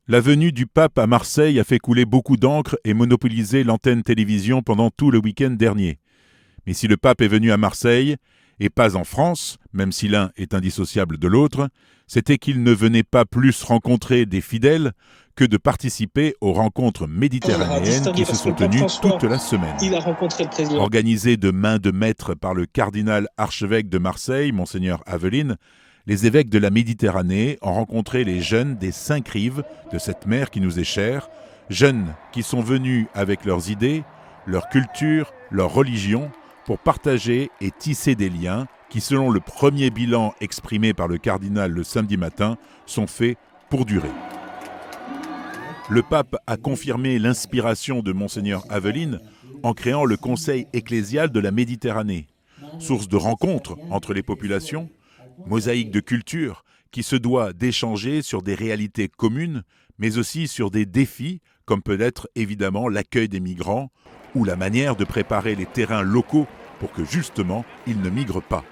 La venue du pape à Marseille a fait couler beaucoup d'encre et monopolisé l'antenne télévision pendant tout le week-end dernier. Mais si le pape est venu à Marseille, et pas en France, même si l'un est indissociable de l'autre, c'était qu'il ne venait pas plus rencontrer des fidèles que de participer aux rencontres méditerranéennes qui se sont tenues toute la semaine. Il a rencontré le président. Organisées de main de maître par le cardinal archevêque de Marseille, Monseigneur Aveline, les évêques de la Méditerranée ont rencontré les jeunes des 5 rives de cette mer qui nous est chère, jeunes qui sont venus avec leurs idées, leur culture, leur religion, pour partager et tisser des liens qui, selon le premier bilan exprimé par le cardinal le samedi matin, sont faits pour durer. Le pape a confirmé l'inspiration de Monseigneur Aveline en créant le Conseil ecclésial de la Méditerranée, source de rencontres entre les populations, mosaïque de culture qui se doit d'échanger sur des réalités communes, mais aussi sur des défis, comme peut être évidemment l'accueil des migrants ou la manière de préparer les terrains locaux pour que justement ils ne migrent pas.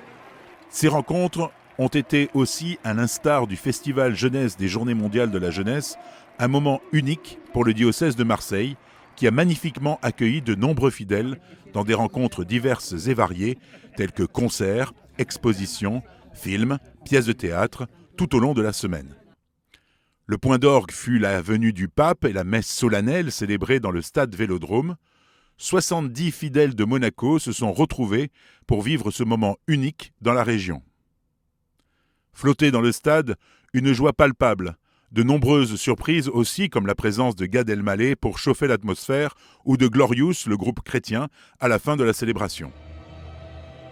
Ces rencontres ont été aussi, à l'instar du Festival Jeunesse des Journées mondiales de la jeunesse, un moment unique pour le diocèse de Marseille, qui a magnifiquement accueilli de nombreux fidèles dans des rencontres diverses et variées, telles que concerts, expositions, films, pièces de théâtre, tout au long de la semaine. Le point d'orgue fut la venue du pape et la messe solennelle célébrée dans le stade Vélodrome. 70 fidèles de Monaco se sont retrouvés pour vivre ce moment unique dans la région. Flottait dans le stade une joie palpable, de nombreuses surprises aussi, comme la présence de Gad Elmaleh pour chauffer l'atmosphère ou de Glorious, le groupe chrétien, à la fin de la célébration.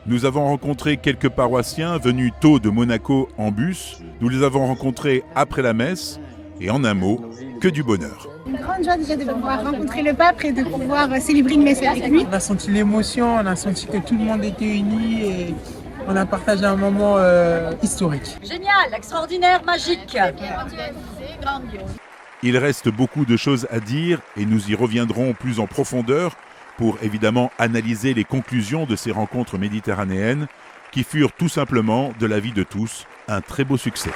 Nous avons rencontré quelques paroissiens venus tôt de Monaco en bus. Nous les avons rencontrés après la messe et en un mot, que du bonheur. Une grande joie déjà de pouvoir rencontrer le pape et de pouvoir célébrer une messe avec lui. On a senti l'émotion, on a senti que tout le monde était uni et on a partagé un moment historique. Génial, extraordinaire, magique. Il reste beaucoup de choses à dire et nous y reviendrons plus en profondeur pour évidemment analyser les conclusions de ces rencontres méditerranéennes qui furent tout simplement, de l'avis de tous, un très beau succès.